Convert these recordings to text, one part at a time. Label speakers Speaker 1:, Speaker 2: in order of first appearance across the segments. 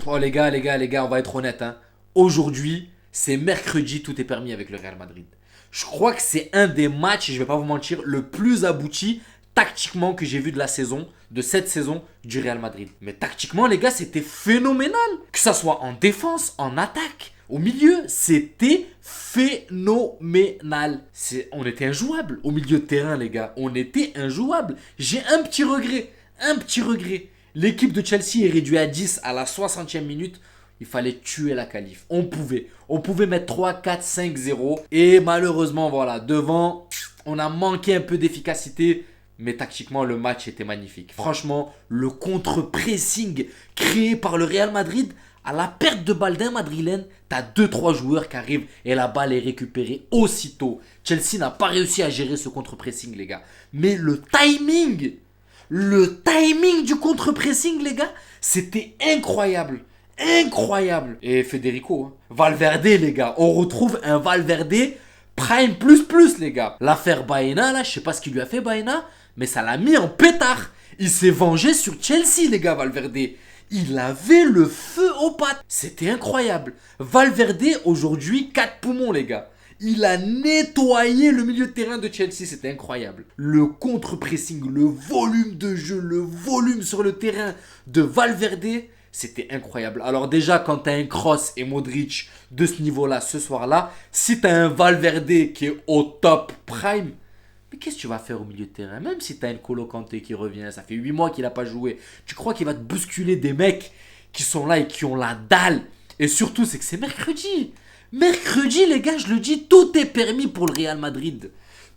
Speaker 1: Oh les gars, on va être honnête. Hein. Aujourd'hui, c'est mercredi, tout est permis avec le Real Madrid. Je crois que c'est un des matchs, je vais pas vous mentir, le plus abouti tactiquement que j'ai vu de la saison, de cette saison du Real Madrid. Mais tactiquement, les gars, c'était phénoménal. Que ça soit en défense, en attaque, au milieu, c'était phénoménal. On était injouable au milieu de terrain, les gars. On était injouable. J'ai un petit regret. Un petit regret. L'équipe de Chelsea est réduite à 10 à la 60e minute. Il fallait tuer la qualif. On pouvait. On pouvait mettre 3, 4, 5, 0. Et malheureusement, voilà, devant, on a manqué un peu d'efficacité. Mais tactiquement, le match était magnifique. Franchement, le contre-pressing créé par le Real Madrid, à la perte de balle d'un Madrilène, t'as 2-3 joueurs qui arrivent et la balle est récupérée aussitôt. Chelsea n'a pas réussi à gérer ce contre-pressing, les gars. Mais le timing du contre-pressing, les gars, c'était incroyable. Incroyable. Et Federico, hein. Valverde, les gars. On retrouve un Valverde prime plus, les gars. L'affaire Baena, là, je sais pas ce qu'il lui a fait, Baena, mais ça l'a mis en pétard. Il s'est vengé sur Chelsea, les gars, Valverde. Il avait le feu aux pattes. C'était incroyable. Valverde, aujourd'hui, 4 poumons, les gars. Il a nettoyé le milieu de terrain de Chelsea, c'était incroyable. Le contre-pressing, le volume de jeu, le volume sur le terrain de Valverde, c'était incroyable. Alors déjà, quand tu as un Kroos et Modric de ce niveau-là, ce soir-là, si tu as un Valverde qui est au top prime, mais qu'est-ce que tu vas faire au milieu de terrain? Même si tu as un N'Golo Kanté qui revient, ça fait 8 mois qu'il n'a pas joué, tu crois qu'il va te bousculer des mecs qui sont là et qui ont la dalle? Et surtout, c'est que c'est mercredi. Mercredi, les gars, je le dis, tout est permis pour le Real Madrid.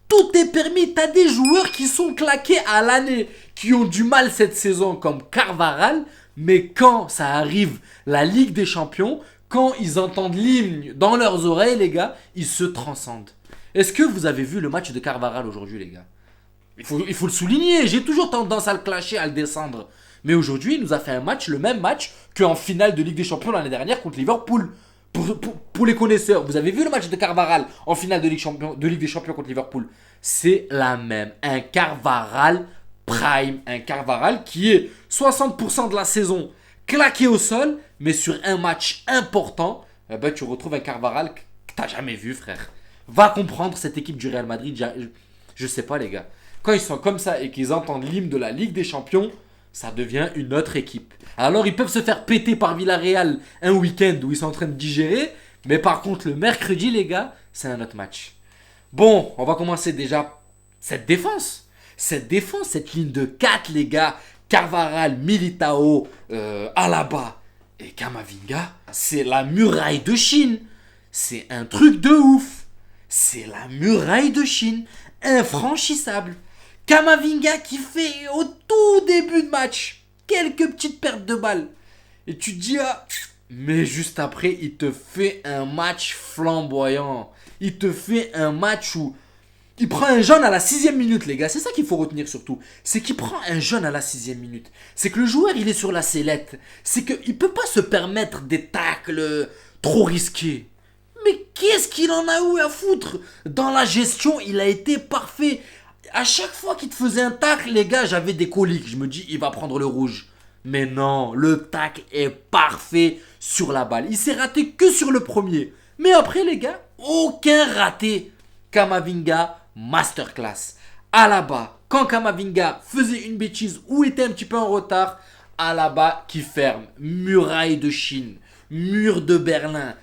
Speaker 1: Tout est permis. T'as des joueurs qui sont claqués à l'année, qui ont du mal cette saison, comme Carvajal. Mais quand ça arrive, la Ligue des Champions, quand ils entendent l'hymne dans leurs oreilles, les gars, ils se transcendent. Est-ce que vous avez vu le match de Carvajal aujourd'hui, les gars? Il faut le souligner. J'ai toujours tendance à le clasher, à le descendre. Mais aujourd'hui, il nous a fait un match, le même match qu'en finale de Ligue des Champions l'année dernière contre Liverpool. Pour les connaisseurs, vous avez vu le match de Carvajal en finale de Ligue des Champions contre Liverpool? C'est la même. Un Carvajal prime. Un Carvajal qui est 60% de la saison claqué au sol, mais sur un match important, eh ben, tu retrouves un Carvajal que t'as jamais vu, frère. Va comprendre cette équipe du Real Madrid. Je sais pas, les gars. Quand ils sont comme ça et qu'ils entendent l'hymne de la Ligue des Champions, ça devient une autre équipe. Alors ils peuvent se faire péter par Villarreal un week-end où ils sont en train de digérer. Mais par contre le mercredi, les gars, c'est un autre match. Bon, on va commencer déjà cette défense. Cette ligne de 4, les gars. Carvajal, Militao, Alaba et Camavinga. C'est la muraille de Chine. C'est un truc de ouf. C'est la muraille de Chine. Infranchissable. Camavinga qui fait au tout début de match quelques petites pertes de balles. Et tu te dis, ah, mais juste après, il te fait un match flamboyant. Il te fait un match où il prend un jaune à la 6e minute, les gars. C'est ça qu'il faut retenir surtout. C'est qu'il prend un jaune à la 6e minute. C'est que le joueur, il est sur la sellette. C'est qu'il ne peut pas se permettre des tacles trop risqués. Mais qu'est-ce qu'il en a eu à foutre? Dans la gestion, il a été parfait. À chaque fois qu'il te faisait un tacle, les gars, j'avais des coliques. Je me dis, il va prendre le rouge. Mais non, le tacle est parfait sur la balle. Il s'est raté que sur le premier. Mais après, les gars, aucun raté. Camavinga, masterclass. Alaba, quand Camavinga faisait une bêtise ou était un petit peu en retard, Alaba qui ferme. Muraille de Chine, mur de Berlin,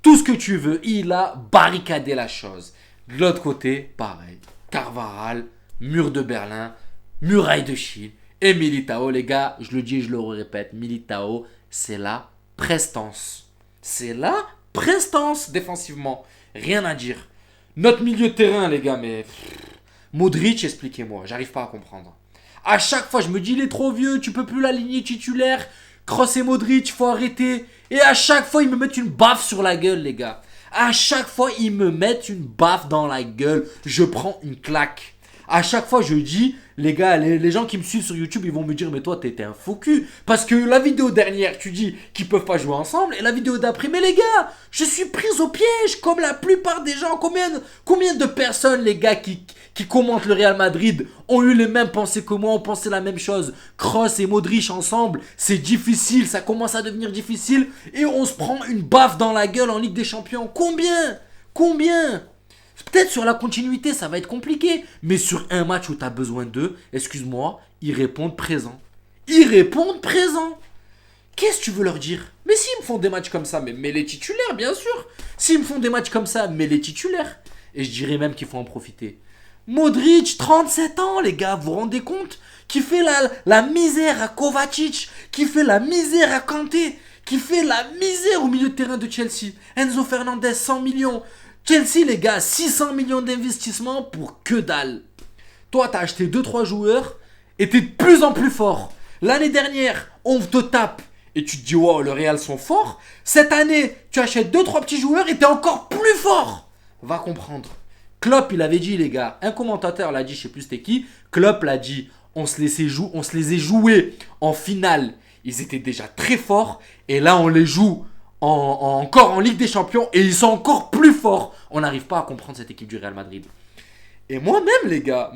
Speaker 1: tout ce que tu veux. Il a barricadé la chose. De l'autre côté, pareil. Carvajal, mur de Berlin, muraille de Chine et Militao, les gars, je le dis et je le répète, Militao, c'est la prestance. C'est la prestance défensivement. Rien à dire. Notre milieu de terrain, les gars, mais... Modric, expliquez-moi, j'arrive pas à comprendre. À chaque fois, je me dis, il est trop vieux, tu peux plus l'aligner titulaire. Kroos et Modric, faut arrêter. Et à chaque fois, ils me mettent une baffe sur la gueule, les gars. À chaque fois, ils me mettent une baffe dans la gueule. Je prends une claque. À chaque fois, je dis, les gars, les gens qui me suivent sur YouTube, ils vont me dire, mais toi, t'es un faux cul. Parce que la vidéo dernière, tu dis qu'ils peuvent pas jouer ensemble. Et la vidéo d'après, mais les gars, je suis prise au piège, comme la plupart des gens. Combien de personnes, les gars, qui commentent le Real Madrid ont eu les mêmes pensées que moi, ont pensé la même chose. Kroos et Modric ensemble, c'est difficile, ça commence à devenir difficile. Et on se prend une baffe dans la gueule en Ligue des Champions. Combien? Peut-être sur la continuité, ça va être compliqué. Mais sur un match où tu as besoin d'eux, excuse-moi, ils répondent présent. Qu'est-ce que tu veux leur dire? Mais s'ils me font des matchs comme ça, mais les titulaires, bien sûr. S'ils me font des matchs comme ça, mais les titulaires. Et je dirais même qu'il faut en profiter. Modric, 37 ans, les gars, vous vous rendez compte? Qui fait la misère à Kovacic, qui fait la misère à Kanté, qui fait la misère au milieu de terrain de Chelsea. Enzo Fernandez, 100 millions. Chelsea, les gars, 600 millions d'investissement pour que dalle. Toi, t'as acheté 2-3 joueurs et t'es de plus en plus fort. L'année dernière, on te tape et tu te dis, wow, le Real sont forts. Cette année, tu achètes 2-3 petits joueurs et t'es encore plus fort. Va comprendre. Klopp, il avait dit, les gars, un commentateur l'a dit, je sais plus c'était qui. Klopp l'a dit, on se les a joués en finale. Ils étaient déjà très forts et là, on les joue encore en Ligue des Champions et ils sont encore plus forts. On n'arrive pas à comprendre cette équipe du Real Madrid. Et moi-même, les gars,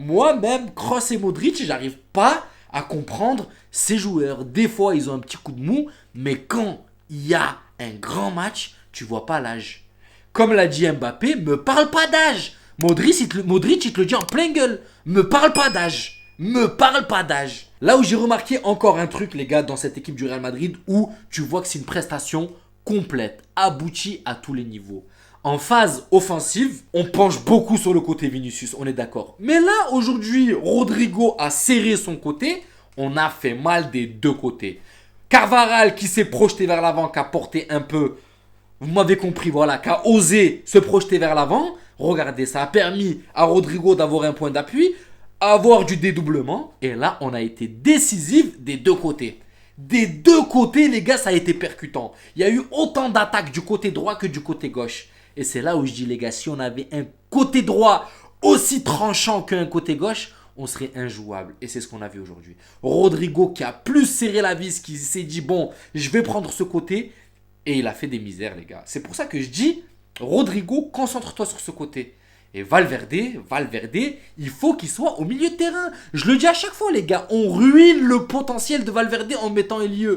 Speaker 1: Kroos et Modric, j'arrive pas à comprendre ces joueurs. Des fois, ils ont un petit coup de mou, mais quand il y a un grand match, tu vois pas l'âge. Comme l'a dit Mbappé, me parle pas d'âge. Modric, il te le dit en plein gueule. Me parle pas d'âge. Là où j'ai remarqué encore un truc, les gars, dans cette équipe du Real Madrid, où tu vois que c'est une prestation complète, aboutie à tous les niveaux. En phase offensive, on penche beaucoup sur le côté Vinicius, on est d'accord. Mais là, aujourd'hui, Rodrigo a serré son côté, on a fait mal des deux côtés. Carvajal qui s'est projeté vers l'avant, qui a porté un peu, vous m'avez compris, voilà, qui a osé se projeter vers l'avant. Regardez, ça a permis à Rodrigo d'avoir un point d'appui, avoir du dédoublement. Et là, on a été décisif des deux côtés. Des deux côtés, les gars, ça a été percutant. Il y a eu autant d'attaques du côté droit que du côté gauche. Et c'est là où je dis, les gars, si on avait un côté droit aussi tranchant qu'un côté gauche, on serait injouable. Et c'est ce qu'on a vu aujourd'hui. Rodrigo qui a plus serré la vis, qui s'est dit, bon, je vais prendre ce côté. Et il a fait des misères, les gars. C'est pour ça que je dis, Rodrigo, concentre-toi sur ce côté. Et Valverde, il faut qu'il soit au milieu de terrain. Je le dis à chaque fois, les gars. On ruine le potentiel de Valverde en mettant ailier.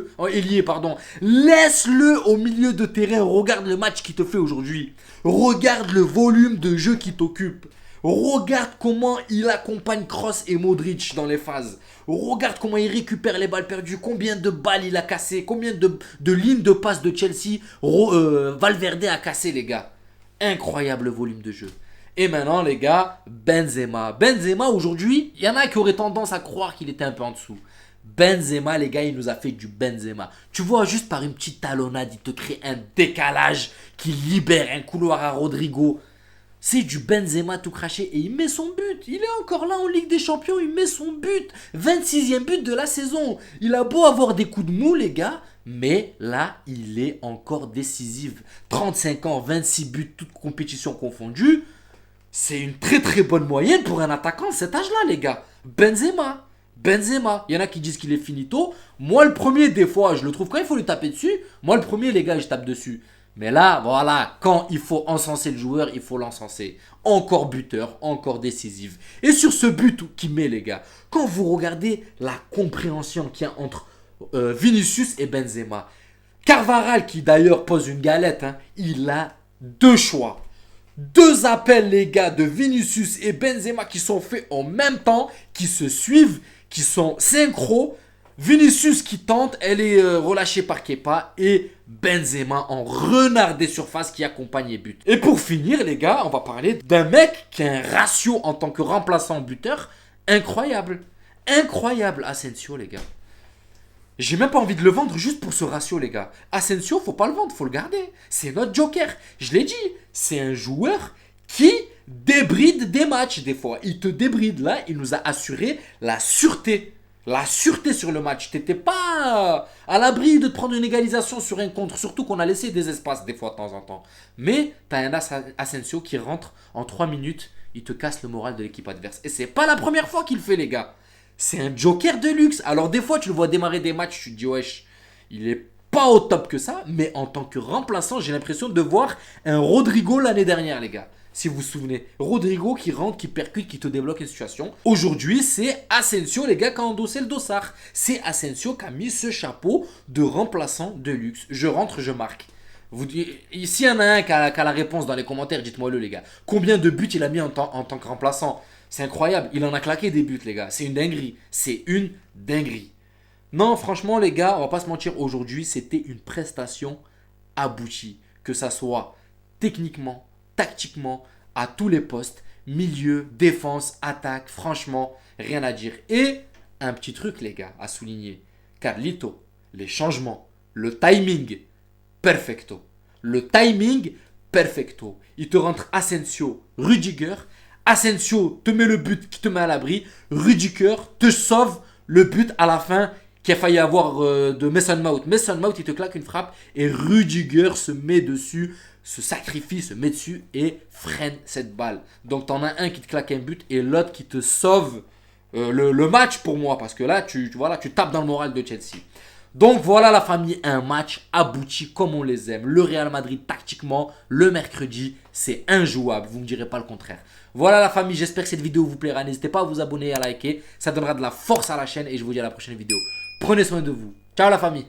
Speaker 1: Laisse-le au milieu de terrain. Regarde le match qu'il te fait aujourd'hui. Regarde le volume de jeu qu'il t'occupe. Regarde comment il accompagne Kroos et Modric dans les phases. Regarde comment il récupère les balles perdues. Combien de balles il a cassé. Combien de lignes de passe de Chelsea Valverde a cassé, les gars. Incroyable volume de jeu. Et maintenant, les gars, Benzema. Benzema, aujourd'hui, il y en a qui auraient tendance à croire qu'il était un peu en dessous. Benzema, les gars, il nous a fait du Benzema. Tu vois, juste par une petite talonnade, il te crée un décalage qui libère un couloir à Rodrigo. C'est du Benzema tout craché et il met son but. Il est encore là en Ligue des Champions, il met son but. 26e but de la saison. Il a beau avoir des coups de mou, les gars, mais là, il est encore décisif. 35 ans, 26 buts, toutes compétitions confondues. C'est une très très bonne moyenne pour un attaquant de cet âge-là, les gars. Benzema. Il y en a qui disent qu'il est finito. Moi, le premier, des fois, je le trouve quand il faut lui taper dessus. Moi, le premier, les gars, je tape dessus. Mais là, voilà, quand il faut encenser le joueur, il faut l'encenser. Encore buteur, encore décisif. Et sur ce but qu'il met, les gars, quand vous regardez la compréhension qu'il y a entre Vinicius et Benzema. Carvajal, qui d'ailleurs pose une galette, il a deux choix. Deux appels, les gars, de Vinicius et Benzema qui sont faits en même temps, qui se suivent, qui sont synchro. Vinicius qui tente, elle est relâchée par Kepa et Benzema en renard des surfaces qui accompagne les buts. Et pour finir, les gars, on va parler d'un mec qui a un ratio en tant que remplaçant buteur incroyable. Incroyable, Asensio, les gars. J'ai même pas envie de le vendre juste pour ce ratio, les gars. Asensio, faut pas le vendre, faut le garder. C'est notre joker. Je l'ai dit, c'est un joueur qui débride des matchs des fois. Il te débride là, il nous a assuré la sûreté. La sûreté sur le match. T'étais pas à l'abri de te prendre une égalisation sur un contre. Surtout qu'on a laissé des espaces des fois de temps en temps. Mais t'as un Asensio qui rentre en 3 minutes. il te casse le moral de l'équipe adverse. Et c'est pas la première fois qu'il le fait, les gars. C'est un joker de luxe. Alors des fois, tu le vois démarrer des matchs, tu te dis, wesh, il est pas au top que ça. Mais en tant que remplaçant, j'ai l'impression de voir un Rodrigo l'année dernière, les gars. Si vous vous souvenez, Rodrigo qui rentre, qui percute, qui te débloque une situation. Aujourd'hui, c'est Asensio, les gars, qui a endossé le dossard. C'est Asensio qui a mis ce chapeau de remplaçant de luxe. Je rentre, je marque. S'il y en a un qui a la réponse dans les commentaires, dites-moi-le, les gars. Combien de buts il a mis en tant que remplaçant? C'est incroyable. Il en a claqué des buts, les gars. C'est une dinguerie. C'est une dinguerie. Non, franchement, les gars, on va pas se mentir. Aujourd'hui, c'était une prestation aboutie. Que ça soit techniquement, tactiquement, à tous les postes, milieu, défense, attaque, franchement, rien à dire. Et un petit truc, les gars, à souligner. Carlito, les changements, le timing, perfecto. Le timing, perfecto. Il te rentre Asensio, Rudiger. Asensio te met le but qui te met à l'abri. Rudiger te sauve le but à la fin qui a failli avoir de Mason Mount. Mason Mount, il te claque une frappe et Rudiger se met dessus, se sacrifie, se met dessus et freine cette balle. Donc, tu en as un qui te claque un but et l'autre qui te sauve le match pour moi. Parce que là, tu tapes dans le moral de Chelsea. Donc voilà la famille, un match abouti comme on les aime. Le Real Madrid tactiquement, le mercredi, c'est injouable, vous ne me direz pas le contraire. Voilà la famille, j'espère que cette vidéo vous plaira. N'hésitez pas à vous abonner et à liker, ça donnera de la force à la chaîne et je vous dis à la prochaine vidéo. Prenez soin de vous. Ciao la famille.